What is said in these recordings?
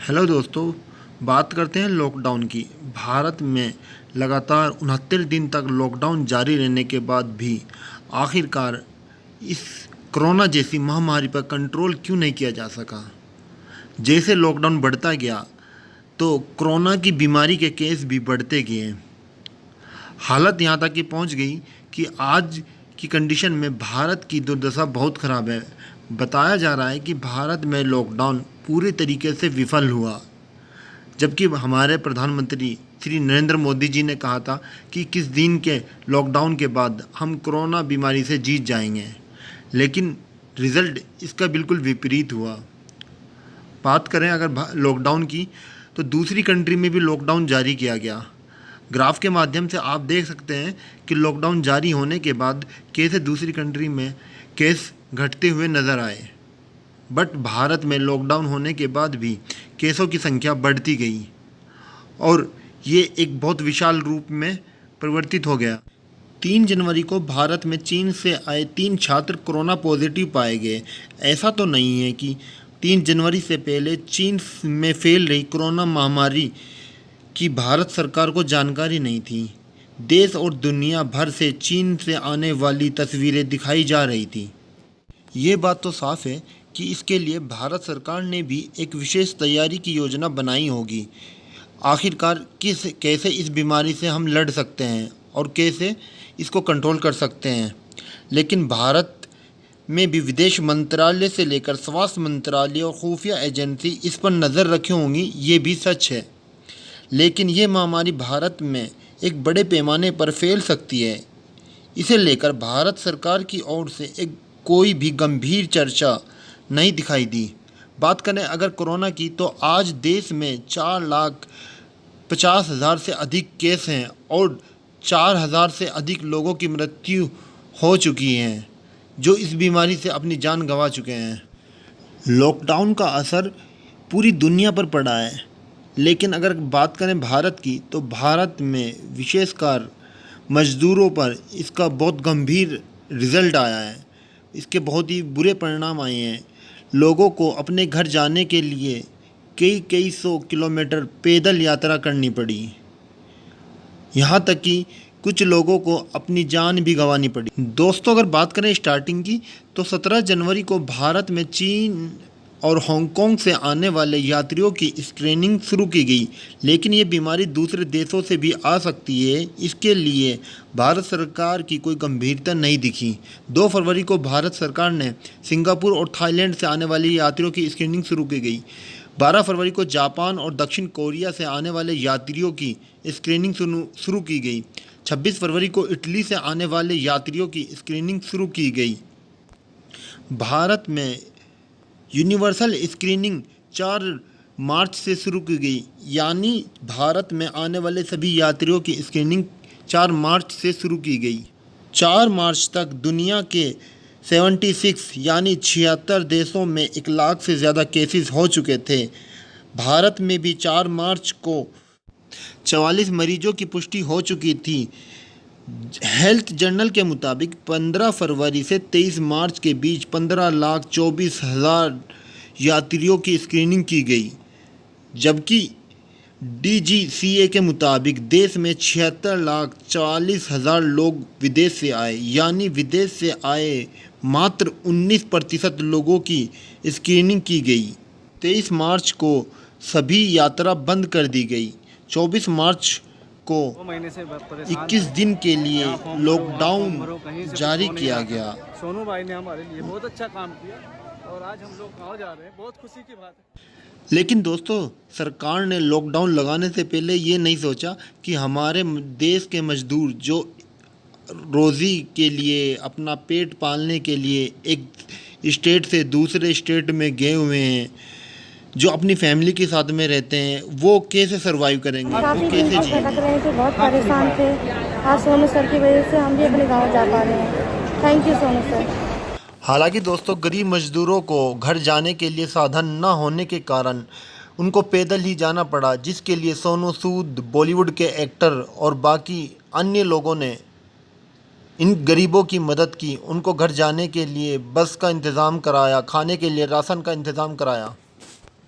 Hello दोस्तों, बात करते हैं लॉकडाउन की। भारत में लगातार 69 दिन तक लॉकडाउन जारी रहने के बाद भी आखिरकार इस कोरोना जैसी महामारी पर कंट्रोल क्यों नहीं किया जा सका। जैसे लॉकडाउन बढ़ता गया तो कोरोना की बीमारी के केस भी बढ़ते गए। हालत यहाँ तक कि पहुँच गई कि आज की कंडीशन में भारत की दुर्दशा बहुत ख़राब है। बताया जा रहा है कि भारत में लॉकडाउन पूरे तरीके से विफल हुआ, जबकि हमारे प्रधानमंत्री श्री नरेंद्र मोदी जी ने कहा था कि 21 दिन के लॉकडाउन के बाद हम कोरोना बीमारी से जीत जाएंगे, लेकिन रिज़ल्ट इसका बिल्कुल विपरीत हुआ। बात करें अगर लॉकडाउन की, तो दूसरी कंट्री में भी लॉकडाउन जारी किया गया। ग्राफ के माध्यम से आप देख सकते हैं कि लॉकडाउन जारी होने के बाद कैसे दूसरी कंट्री में केस घटते हुए नज़र आए, बट भारत में लॉकडाउन होने के बाद भी केसों की संख्या बढ़ती गई और ये एक बहुत विशाल रूप में परिवर्तित हो गया। 3 जनवरी को भारत में चीन से आए 3 छात्र कोरोना पॉजिटिव पाए गए। ऐसा तो नहीं है कि 3 जनवरी से पहले चीन में फैल रही कोरोना महामारी की भारत सरकार को जानकारी नहीं थी। देश और दुनिया भर से चीन से आने वाली तस्वीरें दिखाई जा रही थी। ये बात तो साफ है कि इसके लिए भारत सरकार ने भी एक विशेष तैयारी की योजना बनाई होगी। आखिरकार कैसे इस बीमारी से हम लड़ सकते हैं और कैसे इसको कंट्रोल कर सकते हैं। लेकिन भारत में भी विदेश मंत्रालय से लेकर स्वास्थ्य मंत्रालय और खुफिया एजेंसी इस पर नज़र रखी होंगी, ये भी सच है। लेकिन ये महामारी भारत में एक बड़े पैमाने पर फैल सकती है। इसे लेकर भारत सरकार की ओर से कोई भी गंभीर चर्चा नहीं दिखाई दी। बात करें अगर कोरोना की, तो आज देश में 4,50,000 से अधिक केस हैं और 4,000 से अधिक लोगों की मृत्यु हो चुकी है, जो इस बीमारी से अपनी जान गंवा चुके हैं। लॉकडाउन का असर पूरी दुनिया पर पड़ा है, लेकिन अगर बात करें भारत की, तो भारत में विशेषकर मज़दूरों पर इसका बहुत गंभीर रिज़ल्ट आया है। इसके बहुत ही बुरे परिणाम आए हैं। लोगों को अपने घर जाने के लिए कई सौ किलोमीटर पैदल यात्रा करनी पड़ी। यहाँ तक कि कुछ लोगों को अपनी जान भी गंवानी पड़ी। दोस्तों, अगर बात करें स्टार्टिंग की, तो 17 जनवरी को भारत में चीन और हांगकांग से आने वाले यात्रियों की स्क्रीनिंग शुरू की गई। लेकिन ये बीमारी दूसरे देशों से भी आ सकती है, इसके लिए भारत सरकार की कोई गंभीरता नहीं दिखी। 2 फरवरी को भारत सरकार ने सिंगापुर और थाईलैंड से आने वाले यात्रियों की स्क्रीनिंग शुरू की गई। 12 फरवरी को जापान और दक्षिण कोरिया से आने वाले यात्रियों की स्क्रीनिंग शुरू की गई। 26 फरवरी को इटली से आने वाले यात्रियों की स्क्रीनिंग शुरू की गई। भारत में यूनिवर्सल स्क्रीनिंग 4 मार्च से शुरू की गई, यानी भारत में आने वाले सभी यात्रियों की स्क्रीनिंग 4 मार्च से शुरू की गई। 4 मार्च तक दुनिया के 76 यानी 76 देशों में 1 लाख से ज़्यादा केसेस हो चुके थे। भारत में भी 4 मार्च को 44 मरीजों की पुष्टि हो चुकी थी। हेल्थ जर्नल के मुताबिक 15 फरवरी से 23 मार्च के बीच 15,24,000 यात्रियों की स्क्रीनिंग की गई, जबकि DGCA के मुताबिक देश में 76,40,000 लोग विदेश से आए, यानी विदेश से आए मात्र 19% लोगों की स्क्रीनिंग की गई। 23 मार्च को सभी यात्रा बंद कर दी गई। 24 मार्च को 21 दिन के लिए लॉकडाउन जारी किया गया। सोनू भाई ने हमारे लिए बहुत अच्छा काम किया और आज हम लोग गाँव जा रहे हैं, बहुत खुशी की बात है। लेकिन दोस्तों, सरकार ने लॉकडाउन लगाने से पहले ये नहीं सोचा कि हमारे देश के मजदूर जो रोज़ी के लिए, अपना पेट पालने के लिए एक स्टेट से दूसरे स्टेट में गए हुए हैं, जो अपनी फैमिली के साथ में रहते हैं, वो कैसे सरवाइव करेंगे, वो कैसे जिएंगे। लग रहे थे, बहुत परेशान थे। आज सोनू सर की वजह से हम भी अपने गांव जा पा रहे हैं। Thank you Sonu sir. हालांकि दोस्तों, गरीब मजदूरों को घर जाने के लिए साधन न होने के कारण उनको पैदल ही जाना पड़ा, जिसके लिए सोनू सूद, बॉलीवुड के एक्टर और बाकी अन्य लोगों ने इन गरीबों की मदद की। उनको घर जाने के लिए बस का इंतज़ाम कराया, खाने के लिए राशन का इंतज़ाम कराया।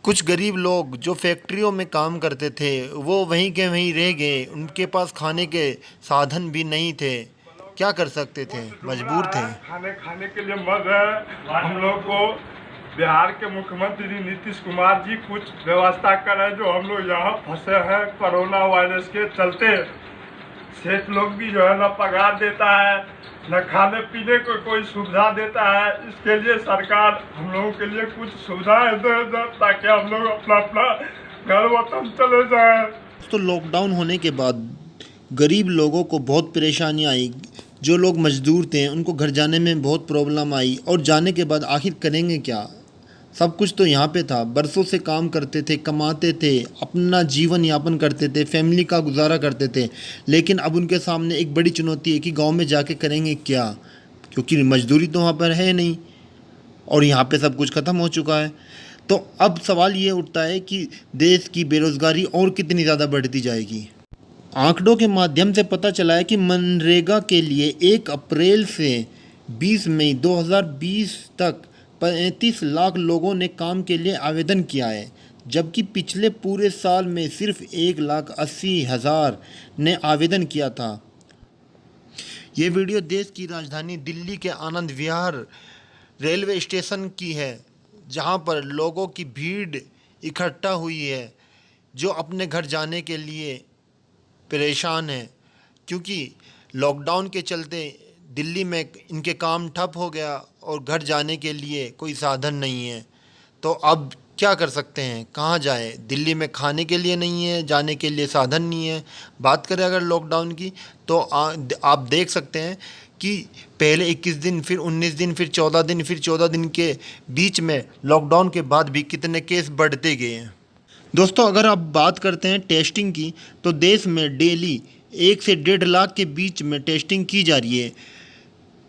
कुछ गरीब लोग जो फैक्ट्रियों में काम करते थे वो वहीं के वहीं रह गए, उनके पास खाने के साधन भी नहीं थे, क्या कर सकते थे, मजबूर थे। खाने के लिए मर रहे। हम लोग को बिहार के मुख्यमंत्री नीतीश कुमार जी कुछ व्यवस्था करें, जो हम लोग यहाँ फंसे हैं कोरोना वायरस के चलते। सेठ लोग भी जो है ना पगार देता है, न खाने पीने को कोई सुविधा देता है। इसके लिए सरकार हम लोगों के लिए कुछ सुविधाएं दे ताकि हम लोग अपना अपना घर वतन चले जाए। तो लॉकडाउन होने के बाद गरीब लोगों को बहुत परेशानी आई। जो लोग मजदूर थे उनको घर जाने में बहुत प्रॉब्लम आई, और जाने के बाद आखिर करेंगे क्या। सब कुछ तो यहाँ पे था, बरसों से काम करते थे, कमाते थे, अपना जीवन यापन करते थे, फैमिली का गुजारा करते थे। लेकिन अब उनके सामने एक बड़ी चुनौती है कि गांव में जाके करेंगे क्या, क्योंकि मजदूरी तो वहाँ पर है नहीं और यहाँ पे सब कुछ ख़त्म हो चुका है। तो अब सवाल ये उठता है कि देश की बेरोज़गारी और कितनी ज़्यादा बढ़ती जाएगी। आंकड़ों के माध्यम से पता चला है कि मनरेगा के लिए 1 अप्रैल से 20 मई 2020 तक 35 लाख लोगों ने काम के लिए आवेदन किया है, जबकि पिछले पूरे साल में सिर्फ 1,80,000 ने आवेदन किया था। ये वीडियो देश की राजधानी दिल्ली के आनंद विहार रेलवे स्टेशन की है, जहां पर लोगों की भीड़ इकट्ठा हुई है जो अपने घर जाने के लिए परेशान है, क्योंकि लॉकडाउन के चलते दिल्ली में इनके काम ठप हो गया और घर जाने के लिए कोई साधन नहीं है। तो अब क्या कर सकते हैं, कहाँ जाए। दिल्ली में खाने के लिए नहीं है, जाने के लिए साधन नहीं है। बात करें अगर लॉकडाउन की तो आप देख सकते हैं कि पहले 21 दिन, फिर 19 दिन, फिर 14 दिन, फिर 14 दिन के बीच में लॉकडाउन के बाद भी कितने केस बढ़ते गए हैं। दोस्तों, अगर आप बात करते हैं टेस्टिंग की तो देश में डेली 1 से 1.5 लाख के बीच में टेस्टिंग की जा रही है।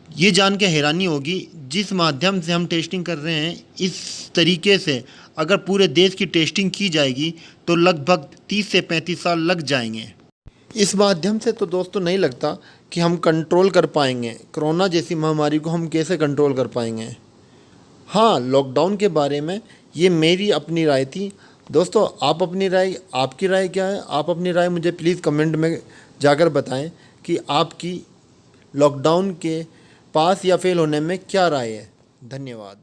ये जान के हैरानी होगी, जिस माध्यम से हम टेस्टिंग कर रहे हैं, इस तरीके से अगर पूरे देश की टेस्टिंग की जाएगी तो लगभग 30 से 35 साल लग जाएंगे। इस माध्यम से तो दोस्तों नहीं लगता कि हम कंट्रोल कर पाएंगे कोरोना जैसी महामारी को। हम कैसे कंट्रोल कर पाएंगे। हाँ, लॉकडाउन के बारे में ये मेरी अपनी राय थी। दोस्तों, आप अपनी राय, आपकी राय क्या है? आप अपनी राय मुझे प्लीज़ कमेंट में जाकर बताएं कि आपकी लॉकडाउन के पास या फेल होने में क्या राय है। धन्यवाद।